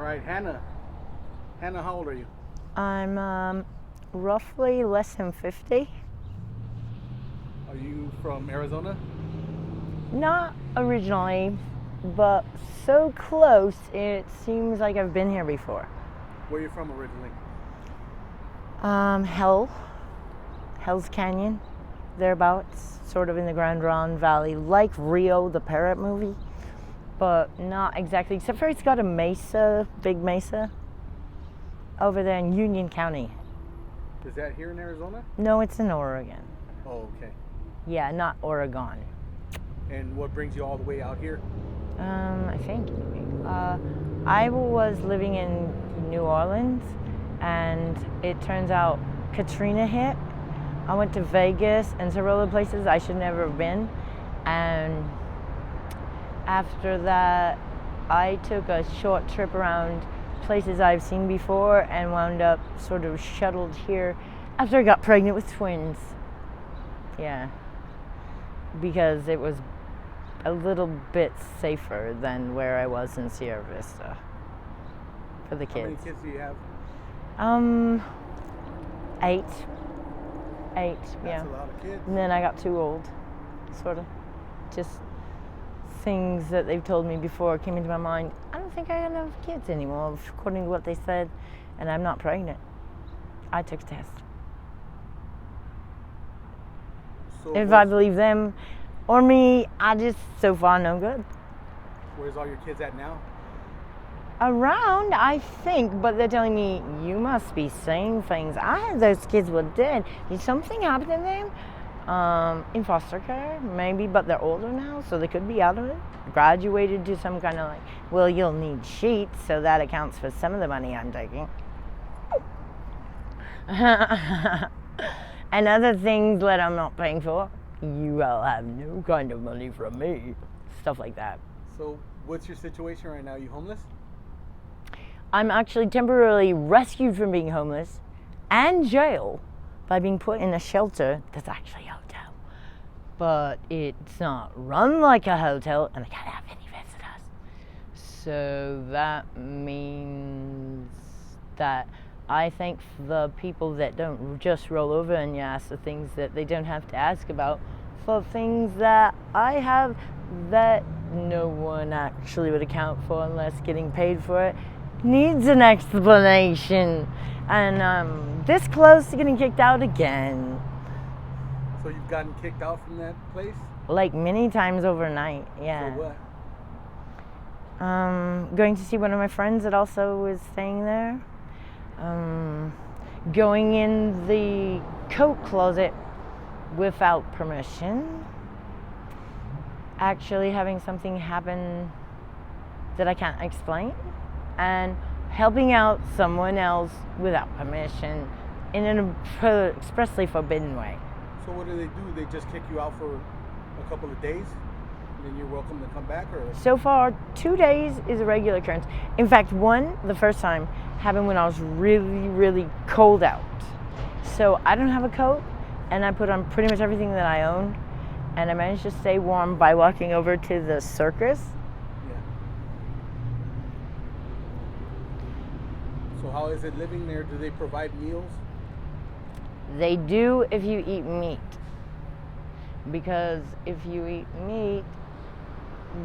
right, Hannah. Hannah, how old are you? I'm roughly less than 50. Are you from Arizona? Not originally, but so close it seems like I've been here before. Where are you from originally? Hell's Canyon, thereabouts, sort of in the Grand Ronde Valley, like Rio, the Parrot movie, but not exactly, except for it's got a mesa, big mesa, over there in Union County. Is that here in Arizona? No, it's in Oregon. Oh, okay. Yeah, not Oregon. And what brings you all the way out here? I think. I was living in New Orleans, and it turns out Katrina hit. I went to Vegas and several other places I should never have been. And after that, I took a short trip around places I've seen before and wound up sort of shuttled here after I got pregnant with twins. Yeah. Because it was a little bit safer than where I was in Sierra Vista for the kids. How many kids do you have? 8. That's Yeah. a lot of kids. And then I got too old, sort of. Just things that they've told me before came into my mind. I don't think I got enough kids anymore, according to what they said, and I'm not pregnant. I took a test. So If I believe them or me, I just, so far, no good. where's all your kids at now? Around, I think, but they're telling me, you must be saying things. I heard those kids were dead. Did something happen to them? In foster care, maybe, but they're older now, so they could be out of it. Graduated to some kind of like, well, you'll need sheets, so that accounts for some of the money I'm taking. And other things that I'm not paying for, you will have no kind of money from me. Stuff like that. So what's your situation right now? You homeless? I'm actually temporarily rescued from being homeless and jail by being put in a shelter that's actually a hotel. But it's not run like a hotel, and I can't have any visitors. So that means that I thank the people that don't just roll over and you ask the things that they don't have to ask about for things that I have that no one actually would account for unless getting paid for it needs an explanation. And I'm this close to getting kicked out again. So you've gotten kicked out from that place? Like many times overnight, yeah. For what? Going to see one of my friends that also was staying there. Going in the coat closet without permission. Actually having something happen that I can't explain. And helping out someone else without permission in an expressly forbidden way. So what do? They just kick you out for a couple of days? And then you're welcome to come back? Or So far, 2 days is a regular occurrence. In fact, one, the first time, happened when I was really, really cold out. So I don't have a coat, and I put on pretty much everything that I own, and I managed to stay warm by walking over to the circus. Yeah. So how is it living there? Do they provide meals? They do if you eat meat. Because if you eat meat,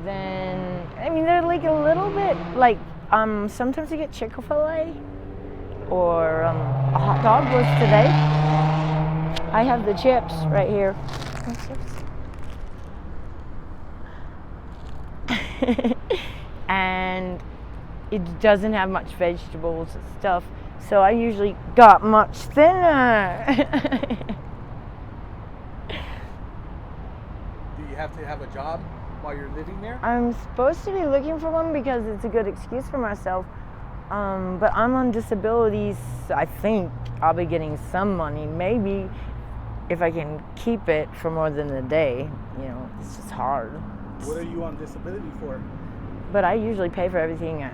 then, I mean, they're like a little bit, like, sometimes you get Chick-fil-A, or a hot dog was today. I have the chips right here. And it doesn't have much vegetables and stuff, so I usually got much thinner. Do you have to have a job while you're living there? I'm supposed to be looking for one because it's a good excuse for myself, but I'm on disability. I think I'll be getting some money, maybe if I can keep it for more than a day. You know, it's just hard. What are you on disability for? But I usually pay for everything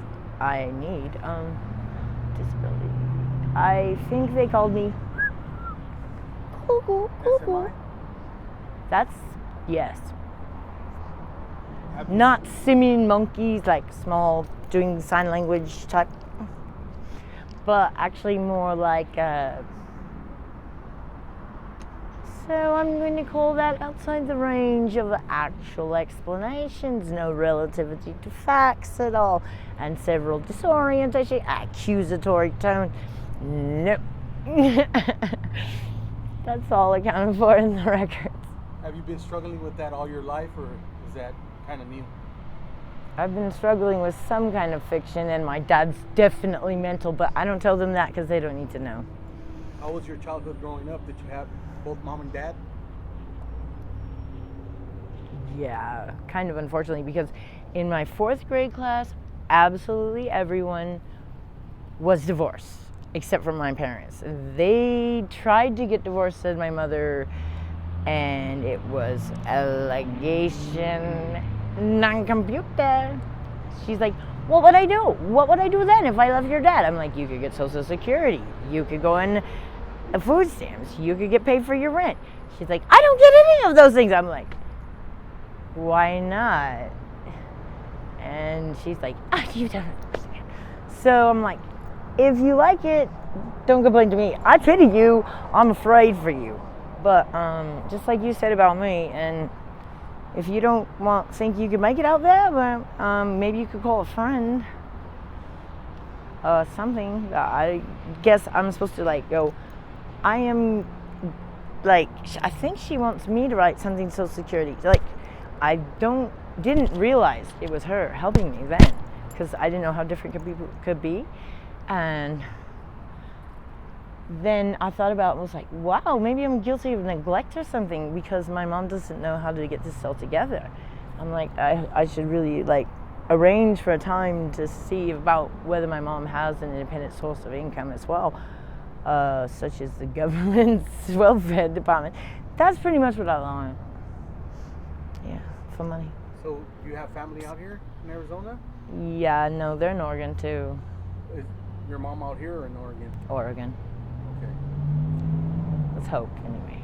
I need. Disability. I think they called me cuckoo. SMI? That's, yes. Not simian monkeys, like small doing sign language type, but actually more like so I'm going to call that outside the range of actual explanations. No relativity to facts at all, and several disorientation, accusatory tone. Nope. That's all accounted for in the records. Have you been struggling with that all your life, or is that kind of new? I've been struggling with some kind of fiction, and my dad's definitely mental, but I don't tell them that because they don't need to know. How was your childhood growing up? Did you have both mom and dad? Yeah, kind of unfortunately, because in my 4th grade class, absolutely everyone was divorced, except for my parents. They tried to get divorced, said my mother, and it was allegation non-computer. She's like, what would I do? What would I do then if I left your dad? I'm like, you could get Social Security. You could go in food stamps. You could get paid for your rent. She's like, I don't get any of those things. I'm like, why not? And she's like, you don't understand. So I'm like, if you like it, don't complain to me. I pity you. I'm afraid for you. But just like you said about me, and if you don't think you can make it out there, well, maybe you could call a friend. Something. I guess I'm supposed to like go. I am like, I think she wants me to write something Social Security. Like, I didn't realize it was her helping me then, because I didn't know how different people could be. And then I thought about it, was like, wow, maybe I'm guilty of neglect or something, because my mom doesn't know how to get this all together. I'm like, I should really like arrange for a time to see about whether my mom has an independent source of income as well, such as the government's welfare department. That's pretty much what I want. Yeah, for money. So you have family out here in Arizona? Yeah, no, they're in Oregon too. Is your mom out here or in Oregon? Oregon. Okay. Let's hope, anyway.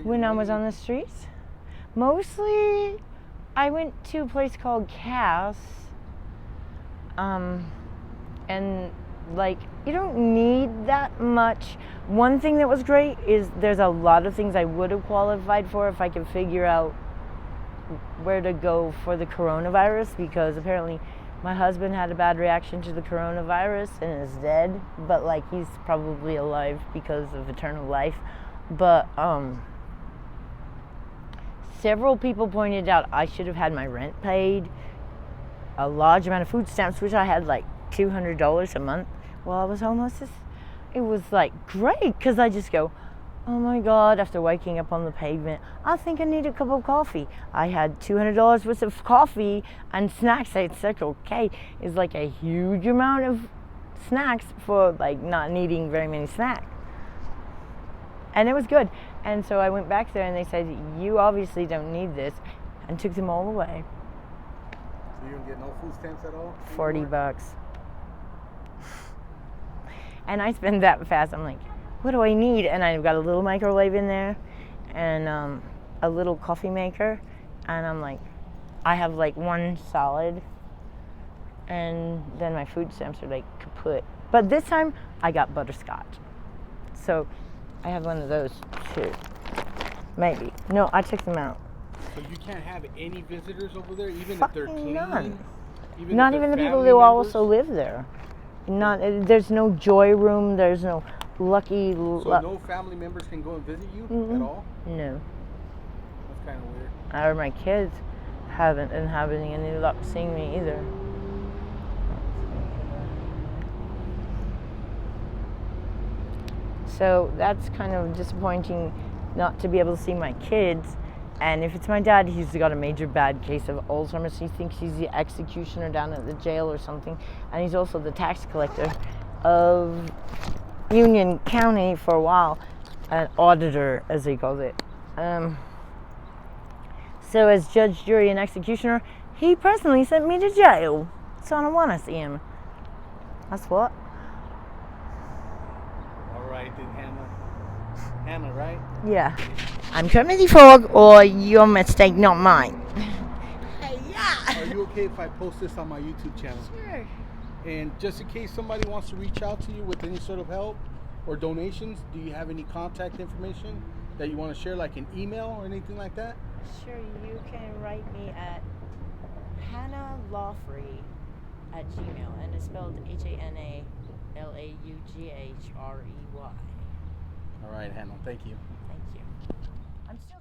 When I was on the streets, mostly I went to a place called Cass. And like, you don't need that much. One thing that was great is there's a lot of things I would have qualified for if I could figure out where to go for the coronavirus, because apparently my husband had a bad reaction to the coronavirus and is dead, but like he's probably alive because of eternal life. But several people pointed out I should have had my rent paid, a large amount of food stamps, which I had like $200 a month while I was homeless. It was like great, because I just go, oh my God, after waking up on the pavement, I think I need a cup of coffee. I had $200 worth of coffee and snacks at Circle K. Is like a huge amount of snacks for like not needing very many snacks. And it was good. And so I went back there and they said, you obviously don't need this, and took them all away. So you don't get no food stamps at all? $40. And I spend that fast. I'm like, what do I need? And I've got a little microwave in there and a little coffee maker. And I'm like, I have like one solid, and then my food stamps are like kaput. But this time I got butterscotch. So I have one of those too. Maybe. No, I took them out. So you can't have any visitors over there, even if they're Fucking clean? none. Even Not if even the they're people family who members? also live there. Not. There's no joy room. There's no lucky. So no family members can go and visit you at all? No. That's kind of weird. Or my kids haven't been having any luck seeing me either. So that's kind of disappointing, not to be able to see my kids. And if it's my dad, he's got a major bad case of Alzheimer's. He thinks he's the executioner down at the jail or something. And he's also the tax collector of Union County for a while, an auditor, as he calls it. So as judge, jury, and executioner, he personally sent me to jail. So I don't want to see him. That's what? All right, then, Hannah. Hannah, right? Yeah. I'm Trinity Fogg, or your mistake, not mine. Hey, yeah. Are you okay if I post this on my YouTube channel? Sure. And just in case somebody wants to reach out to you with any sort of help or donations, do you have any contact information that you want to share, like an email or anything like that? Sure, you can write me at hannalaughrey@gmail, and it's spelled HANALAUGHREY. All right, Hannah. Thank you. Thank you. I'm still